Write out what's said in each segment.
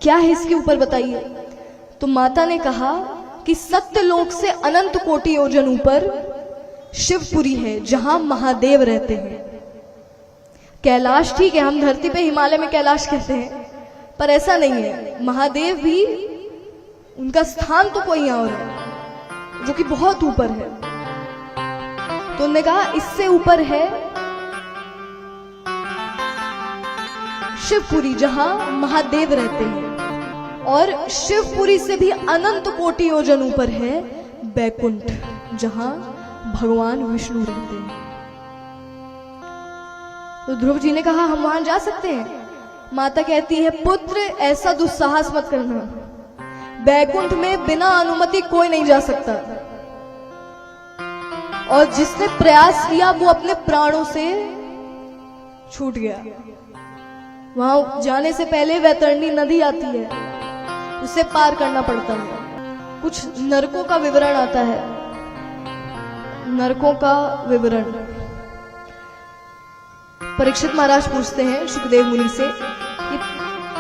क्या है इसके ऊपर बताइए। तो माता ने कहा कि सत्यलोक से अनंत कोटि योजन ऊपर शिवपुरी है जहां महादेव रहते हैं। कैलाश ठीक है, हम धरती पे हिमालय में कैलाश कहते हैं, पर ऐसा नहीं है। महादेव भी उनका स्थान तो कोई और है जो कि बहुत ऊपर है। तो उन्होंने कहा इससे ऊपर है शिवपुरी जहां महादेव रहते हैं, और शिवपुरी से भी अनंत कोटि योजन ऊपर है बैकुंठ जहां भगवान विष्णु रहते हैं। तो ध्रुव जी ने कहा हम वहां जा सकते हैं। माता कहती है पुत्र ऐसा दुस्साहस मत करना, बैकुंठ में बिना अनुमति कोई नहीं जा सकता, और जिसने प्रयास किया वो अपने प्राणों से छूट गया। वहां जाने से पहले वैतरणी नदी आती है, उसे पार करना पड़ता है। कुछ नरकों का विवरण आता है, नरकों का विवरण। परीक्षित महाराज पूछते हैं सुखदेव मुनि से कि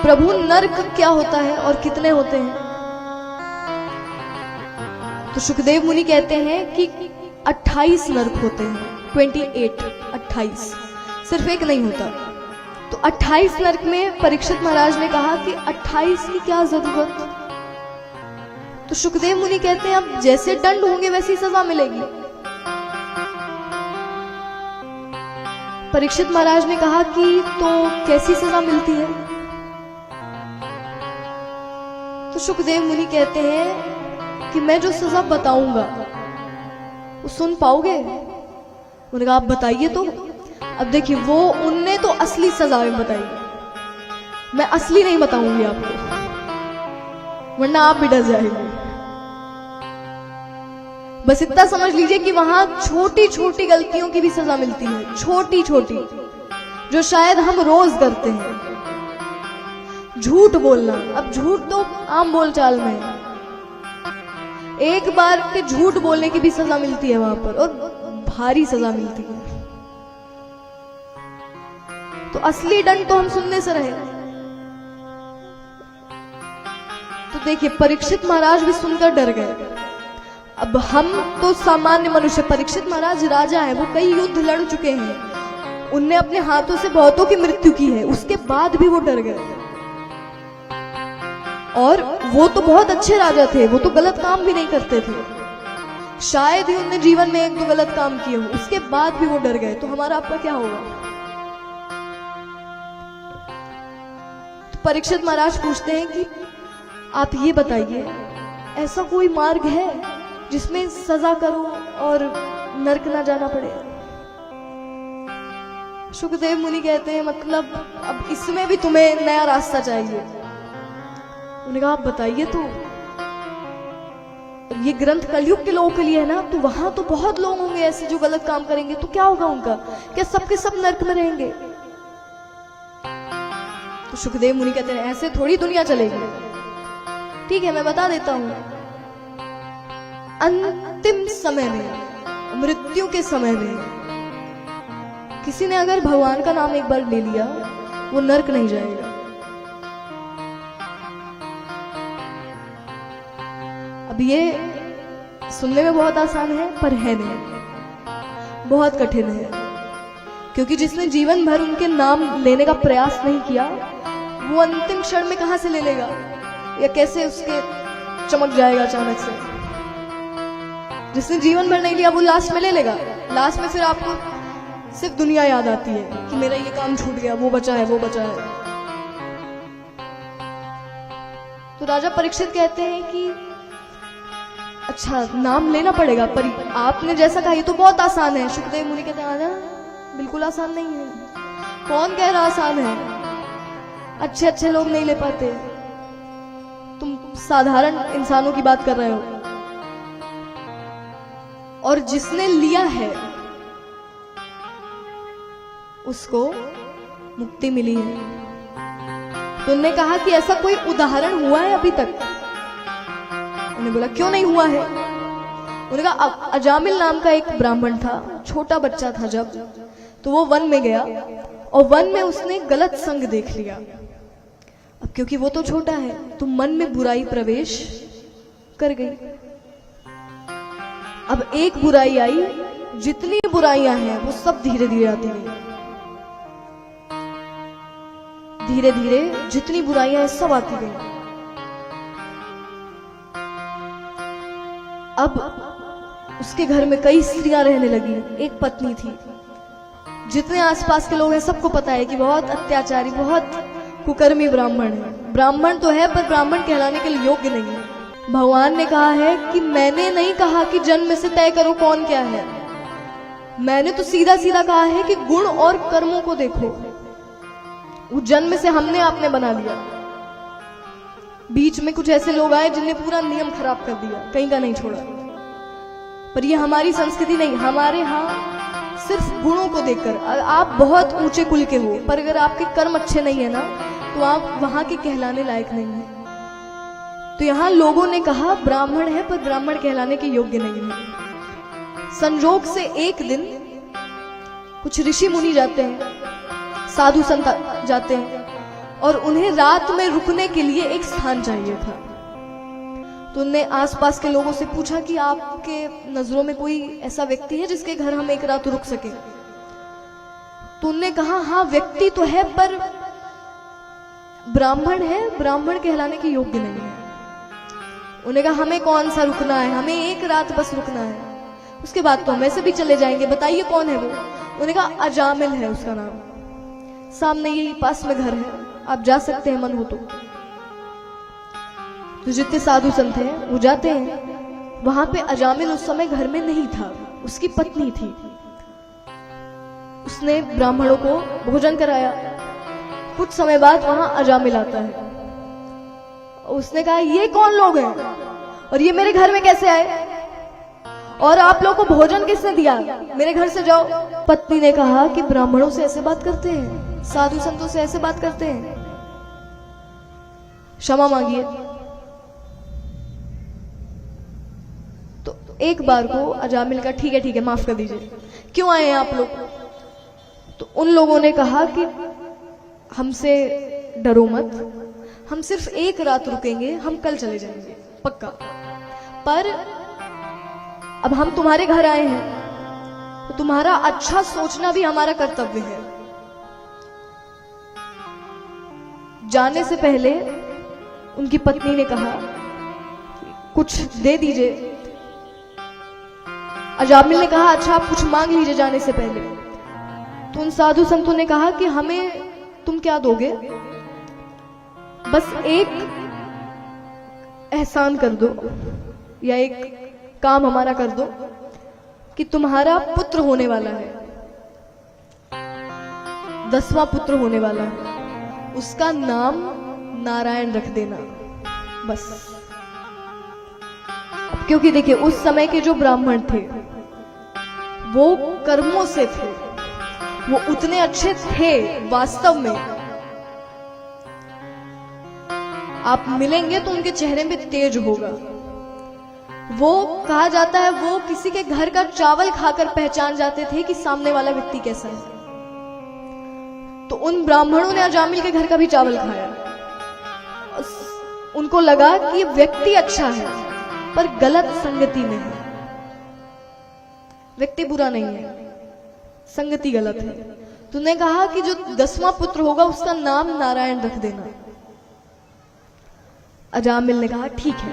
प्रभु नरक क्या होता है और कितने होते हैं। तो सुखदेव मुनि कहते हैं कि 28 नरक होते हैं, 28, सिर्फ एक नहीं होता। तो 28 नरक में परीक्षित महाराज ने कहा कि 28 की क्या जरूरत। तो सुखदेव मुनि कहते हैं अब जैसे दंड होंगे वैसी सजा मिलेगी। परीक्षित महाराज ने कहा कि तो कैसी सजा मिलती है। तो सुखदेव मुनि कहते हैं कि मैं जो सजा बताऊंगा वो सुन पाओगे। उन्होंने कहा आप बताइए तो। अब देखिए वो उनने तो असली सजा में बताई, मैं असली नहीं बताऊंगी आपको, वरना आप भी डर जाएंगे। बस इतना समझ लीजिए कि वहां छोटी छोटी गलतियों की भी सजा मिलती है, छोटी छोटी, जो शायद हम रोज करते हैं। झूठ बोलना, अब झूठ तो आम बोलचाल में है, एक बार के झूठ बोलने की भी सजा मिलती है वहां पर, और भारी सजा मिलती है। तो असली दंड तो हम सुनने से रहे। तो देखिए परीक्षित महाराज भी सुनकर डर गए। अब हम तो सामान्य मनुष्य, परीक्षित महाराज राजा है, वो कई युद्ध लड़ चुके हैं, उनने अपने हाथों से बहुतों की मृत्यु की है, उसके बाद भी वो डर गए। और वो तो बहुत अच्छे राजा थे, वो तो गलत काम भी नहीं करते थे, शायद ही उनने जीवन में एक दो गलत काम किए हो, उसके बाद भी वो डर गए। तो हमारा आपका क्या होगा। तो परीक्षित महाराज पूछते हैं कि आप ये बताइए ऐसा कोई मार्ग है जिसमें सजा करो और नरक ना जाना पड़े। सुखदेव मुनि कहते हैं मतलब अब इसमें भी तुम्हें नया रास्ता चाहिए। उन्होंने कहा आप बताइए तो। ये ग्रंथ कलयुग के लोगों के लिए है ना, तो वहां तो बहुत लोग होंगे ऐसे जो गलत काम करेंगे, तो क्या होगा उनका, क्या सबके सब नरक में रहेंगे। तो सुखदेव मुनि कहते हैं ऐसे थोड़ी दुनिया चलेगी। ठीक है मैं बता देता हूं, अंतिम समय में, मृत्यु के समय में किसी ने अगर भगवान का नाम एक बार ले लिया वो नरक नहीं जाएगा। अब ये सुनने में बहुत आसान है पर है नहीं, बहुत कठिन है, क्योंकि जिसने जीवन भर उनके नाम लेने का प्रयास नहीं किया वो अंतिम क्षण में कहां से ले लेगा, या कैसे उसके चमक जाएगा अचानक से। जिसने जीवन भर नहीं लिया वो लास्ट में ले लेगा, लास्ट में फिर आपको सिर्फ दुनिया याद आती है कि मेरा ये काम छूट गया, वो बचा है, वो बचा है। तो राजा परीक्षित कहते हैं कि अच्छा नाम लेना पड़ेगा, पर आपने जैसा कहा ये तो बहुत आसान है। सुखदेव मुनि कहते हैं आजा बिल्कुल आसान नहीं है। कौन कह रहा आसान है, अच्छे अच्छे लोग नहीं ले पाते, तुम साधारण इंसानों की बात कर रहे हो। और जिसने लिया है उसको मुक्ति मिली है। तो उन्होंने कहा कि ऐसा कोई उदाहरण हुआ है अभी तक। उन्होंने बोला क्यों नहीं हुआ है। उन्होंने कहा अजामिल नाम का एक ब्राह्मण था, छोटा बच्चा था जब, तो वो वन में गया और वन में उसने गलत संग देख लिया। अब क्योंकि वो तो छोटा है, तो मन में बुराई प्रवेश कर गई। अब एक बुराई आई, जितनी बुराइयां हैं वो सब धीरे धीरे आती गई। धीरे धीरे जितनी बुराइयां हैं सब आती गई। अब उसके घर में कई स्त्रियां रहने लगी। एक पत्नी थी। जितने आसपास के लोग हैं सबको पता है कि बहुत अत्याचारी, बहुत कुकर्मी ब्राह्मण है। ब्राह्मण तो है पर ब्राह्मण कहलाने के लिए योग्य नहीं है। भगवान ने कहा है कि मैंने नहीं कहा कि जन्म से तय करो कौन क्या है, मैंने तो सीधा सीधा कहा है कि गुण और कर्मों को देखो। वो जन्म से हमने आपने बना लिया। बीच में कुछ ऐसे लोग आए जिनने पूरा नियम खराब कर दिया, कहीं का नहीं छोड़ा। पर ये हमारी संस्कृति नहीं। हमारे यहाँ सिर्फ गुणों को देखकर, आप बहुत ऊंचे कुल के हो पर अगर आपके कर्म अच्छे नहीं है ना तो आप वहां के कहलाने लायक नहीं है। तो यहाँ लोगों ने कहा ब्राह्मण है पर ब्राह्मण कहलाने के योग्य नहीं है। संजोग से एक दिन कुछ ऋषि मुनि जाते हैं, साधु संत जाते हैं और उन्हें रात में रुकने के लिए एक स्थान चाहिए था। तो उनने आसपास के लोगों से पूछा कि आपके नजरों में कोई ऐसा व्यक्ति है जिसके घर हम एक रात रुक सके। तो उनने कहा हाँ व्यक्ति तो है पर ब्राह्मण है, ब्राह्मण कहलाने के योग्य नहीं है। उन्होंने कहा हमें कौन सा रुकना है, हमें एक रात बस रुकना है, उसके बाद तो हम ऐसे भी चले जाएंगे, बताइए कौन है वो। उन्होंने कहा अजामिल है उसका नाम, सामने यही पास में घर है, आप जा सकते हैं मन हो तो जितने साधु संत हैं वो जाते हैं। वहां पे अजामिल उस समय घर में नहीं था, उसकी पत्नी थी। उसने ब्राह्मणों को भोजन कराया। कुछ समय बाद वहां अजामिल आता है। उसने कहा ये कौन लोग हैं और ये मेरे घर में कैसे आए और आप लोगों को भोजन किसने दिया, मेरे घर से जाओ। पत्नी ने कहा कि ब्राह्मणों से ऐसे बात करते हैं, साधु संतों से ऐसे बात करते हैं, क्षमा मांगिए। तो एक बार को अजामिल का ठीक है माफ कर दीजिए, क्यों आए हैं आप लोग। तो उन लोगों ने कहा कि हमसे डरो मत, हम सिर्फ एक रात रुकेंगे, हम कल चले जाएंगे पक्का, पर अब हम तुम्हारे घर आए हैं तो तुम्हारा अच्छा सोचना भी हमारा कर्तव्य है। जाने से पहले उनकी पत्नी ने कहा कुछ दे दीजिए। अजामिल ने कहा अच्छा आप कुछ मांग लीजिए जाने से पहले। तो उन साधु संतों ने कहा कि हमें तुम क्या दोगे, बस एक एहसान कर दो या एक काम हमारा कर दो कि तुम्हारा पुत्र होने वाला है, 10वां पुत्र होने वाला है, उसका नाम नारायण रख देना बस। क्योंकि देखिए उस समय के जो ब्राह्मण थे वो कर्मों से थे, वो उतने अच्छे थे वास्तव में। आप मिलेंगे तो उनके चेहरे में तेज होगा। वो कहा जाता है वो किसी के घर का चावल खाकर पहचान जाते थे कि सामने वाला व्यक्ति कैसा है। तो उन ब्राह्मणों ने अजामिल के घर का भी चावल खाया। उनको लगा कि ये व्यक्ति अच्छा है पर गलत संगति में है। व्यक्ति बुरा नहीं है, संगति गलत है। तूने कहा कि जो 10वां पुत्र होगा उसका नाम नारायण रख देना। अजामिल ने कहा ठीक है।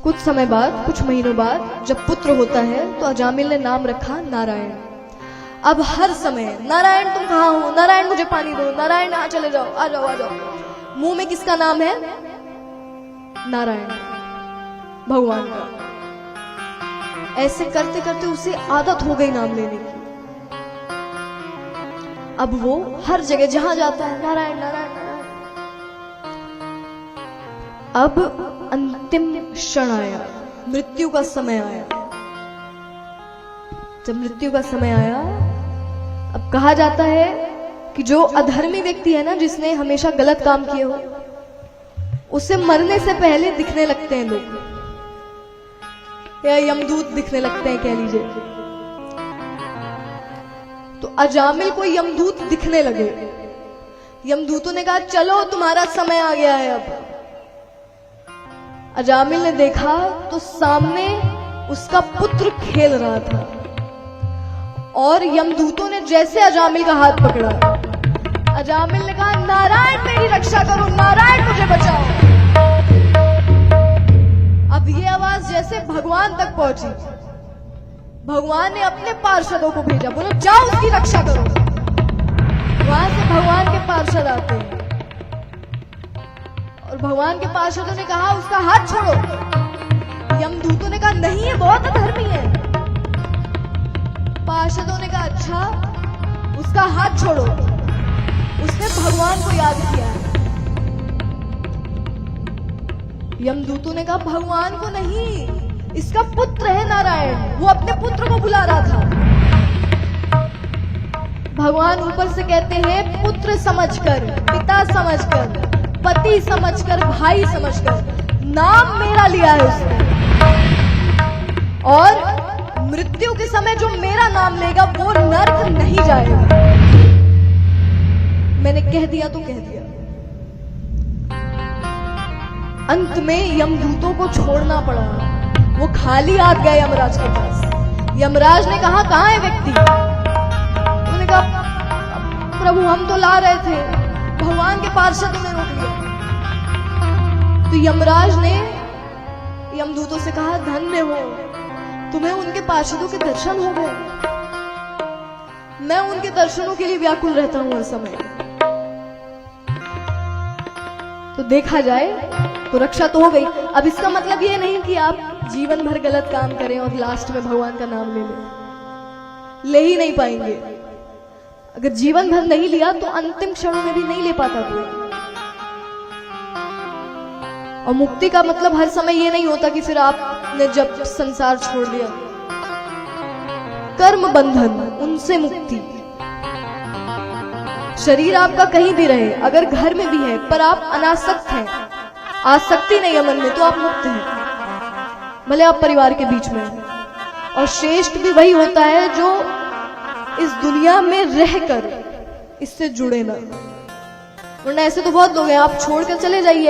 कुछ समय बाद, कुछ महीनों बाद जब पुत्र होता है तो अजामिल ने नाम रखा नारायण। अब हर समय नारायण तुम कहाँ हो, नारायण मुझे पानी दो, नारायण यहाँ चले जाओ, आ जाओ आ जाओ। मुंह में किसका नाम है, नारायण भगवान का। ऐसे करते करते उसे आदत हो गई नाम लेने की। अब वो हर जगह जहां जाता है नारायण नारायण नारायण। अब अंतिम क्षण आया, मृत्यु का समय आया। जब मृत्यु का समय आया, अब कहा जाता है कि जो अधर्मी व्यक्ति है ना, जिसने हमेशा गलत काम किए हो, उसे मरने से पहले दिखने लगते हैं लोग, या यमदूत दिखने लगते हैं कह लीजिए। तो अजामिल को यमदूत दिखने लगे। यमदूतों ने कहा चलो तुम्हारा समय आ गया है अब। अजामिल ने देखा तो सामने उसका पुत्र खेल रहा था और यमदूतों ने जैसे अजामिल का हाथ पकड़ा, अजामिल ने कहा नारायण मेरी रक्षा करो, नारायण मुझे बचाओ। अब ये आवाज जैसे भगवान तक पहुंची, भगवान ने अपने पार्षदों को भेजा, बोलो जाओ उसकी रक्षा करो। वहां से भगवान के पार्षद आते हैं और भगवान के पार्षदों ने कहा उसका हाथ छोड़ो। यमदूतों ने कहा नहीं ये बहुत अधर्मी है। पार्षदों ने कहा अच्छा उसका हाथ छोड़ो, उसने भगवान को याद किया। यमदूतों ने कहा भगवान को नहीं, इसका पुत्र है नारायण, वो अपने पुत्र को बुला रहा था। भगवान ऊपर से कहते हैं पुत्र समझकर, पिता समझकर, पति समझकर, भाई समझकर नाम मेरा लिया है उसने, और मृत्यु के समय जो मेरा नाम लेगा वो नरक नहीं जाएगा। मैंने कह दिया तो कह दिया। अंत में यमदूतों को छोड़ना पड़ा, वो खाली हाथ गए यमराज के पास। यमराज ने कहा कहां है व्यक्ति? उन्होंने कहा प्रभु हम तो ला रहे थे, भगवान के पार्षदों ने रोक लिया। तो यमराज ने यमदूतों से कहा धन्य हो, तुम्हें उनके पार्षदों के दर्शन हो गए। मैं उनके दर्शनों के लिए व्याकुल रहता हूं हर समय। तो देखा जाए तो रक्षा तो हो गई। अब इसका मतलब ये नहीं कि आप जीवन भर गलत काम करें और लास्ट में भगवान का नाम ले ही नहीं पाएंगे। अगर जीवन भर नहीं लिया तो अंतिम क्षणों में भी नहीं ले पाता कोई। और मुक्ति का मतलब हर समय ये नहीं होता कि फिर आपने जब संसार छोड़ दिया, कर्म बंधन उनसे मुक्ति। शरीर आपका कहीं भी रहे, अगर घर में भी है पर आप अनासक्त हैं, आसक्ति नहीं है मन में, तो आप मुक्त हैं, भले आप परिवार के बीच में हैं। और श्रेष्ठ भी वही होता है जो इस दुनिया में रहकर इससे जुड़े ना। वरना ऐसे तो बहुत लोग हैं, आप छोड़कर चले जाइए,